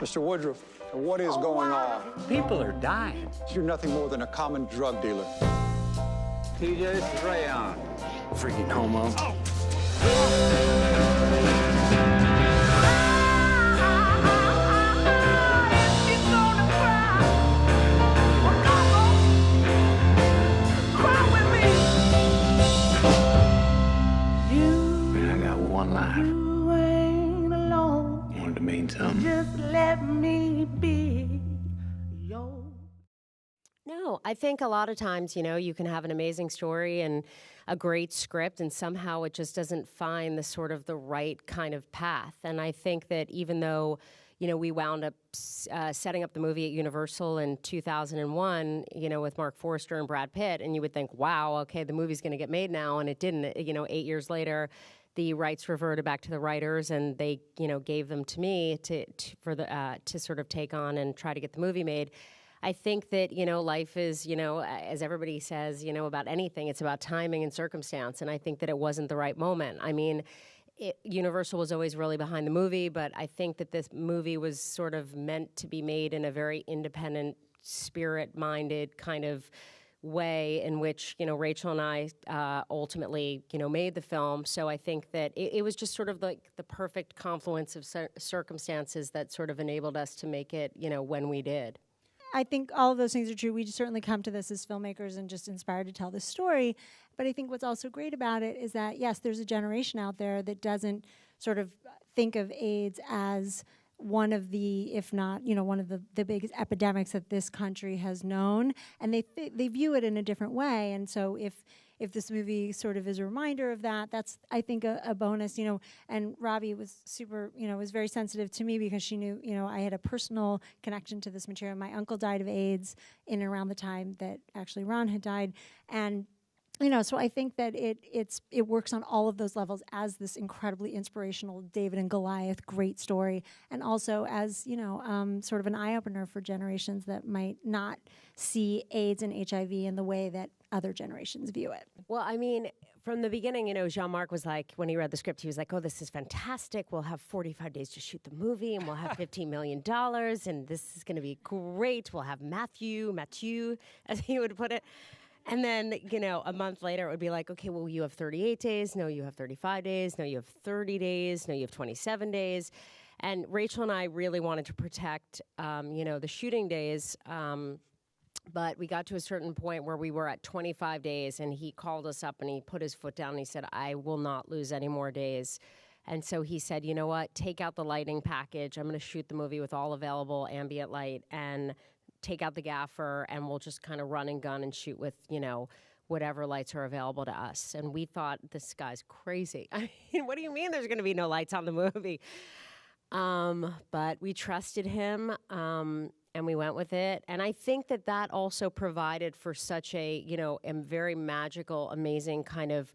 Mr. Woodruff, what is going on? People are dying. You're nothing more than a common drug dealer. TJ, this is Rayon. Freaking homo. I got one life. You ain't alone. Wanted to mean something. Just let me be yours. No, I think a lot of times, you can have an amazing story and a great script, and somehow it just doesn't find the right kind of path. And I think that even though, we wound up setting up the movie at Universal in 2001, with Mark Forster and Brad Pitt, and you would think, wow, okay, the movie's going to get made now, and it didn't. 8 years later, the rights reverted back to the writers, and they, gave them to me to sort of take on and try to get the movie made. I think that, life is, as everybody says, about anything, it's about timing and circumstance. And I think that it wasn't the right moment. I mean, Universal was always really behind the movie, but I think that this movie was sort of meant to be made in a very independent, spirit-minded kind of way in which, Rachel and I ultimately, made the film. So I think that it was just sort of like the perfect confluence of circumstances that sort of enabled us to make it, when we did. I think all of those things are true. We just certainly come to this as filmmakers and just inspired to tell this story. But I think what's also great about it is that, yes, there's a generation out there that doesn't sort of think of AIDS as one of the, if not, one of the biggest epidemics that this country has known. And they view it in a different way. And so if this movie sort of is a reminder of that, that's, I think, a bonus, and Robbie was super, was very sensitive to me because she knew, I had a personal connection to this material. My uncle died of AIDS in and around the time that actually Ron had died. And, so I think that it works on all of those levels as this incredibly inspirational David and Goliath great story, and also as, sort of an eye-opener for generations that might not see AIDS and HIV in the way that other generations view it. Well, I mean, from the beginning, Jean-Marc was like, when he read the script, he was like, oh, this is fantastic. We'll have 45 days to shoot the movie, and we'll have $15 million, and this is going to be great. We'll have Matthew, as he would put it. And then, a month later, it would be like, okay, well, you have 38 days. No, you have 35 days. No, you have 30 days. No, you have 27 days. And Rachel and I really wanted to protect, the shooting days. But we got to a certain point where we were at 25 days, and he called us up and he put his foot down and he said, I will not lose any more days. And so he said, you know what, take out the lighting package. I'm going to shoot the movie with all available ambient light and take out the gaffer, and we'll just kind of run and gun and shoot with, whatever lights are available to us. And we thought, this guy's crazy. I mean, what do you mean there's going to be no lights on the movie? But we trusted him. And we went with it. And I think that also provided for such a, a very magical, amazing kind of,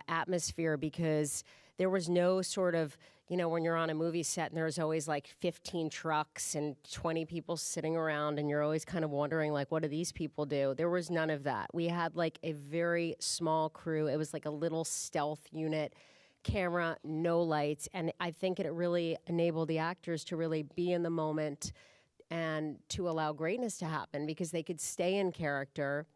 atmosphere, because there was no sort of, when you're on a movie set and there's always like 15 trucks and 20 people sitting around and you're always kind of wondering, like, what do these people do? There was none of that. We had like a very small crew. It was like a little stealth unit. Camera, no lights. And I think it really enabled the actors to really be in the moment and to allow greatness to happen, because they could stay in character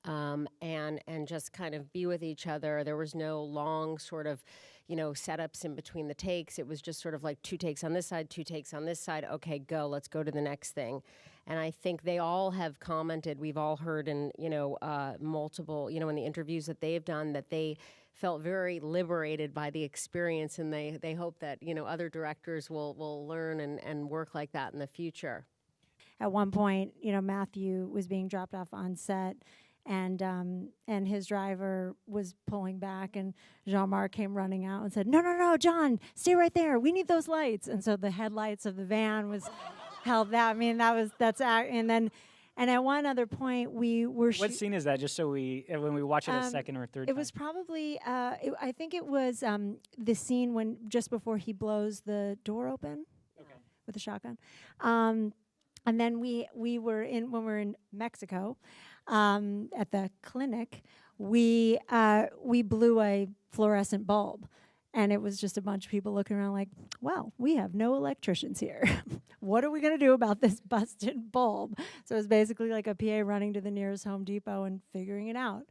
and just kind of be with each other. There was no long sort of, setups in between the takes. It was just sort of like 2 takes on this side, 2 takes on this side. Okay, go. Let's go to the next thing. And I think they all have commented. We've all heard in, multiple, in the interviews that they've done, that they felt very liberated by the experience, and they hope that, other directors will learn and work like that in the future. At one point, Matthew was being dropped off on set, and his driver was pulling back, and Jean-Marc came running out and said, no, John, stay right there. We need those lights. And so the headlights of the van was held that. I mean, and at one other point, we were... What scene is that, just so when we watch it a second or third time? It was probably, I think it was the scene when, just before he blows the door open with the shotgun. And then when we were in Mexico, at the clinic, we blew a fluorescent bulb. And it was just a bunch of people looking around like, well, we have no electricians here. What are we going to do about this busted bulb? So it was basically like a PA running to the nearest Home Depot and figuring it out.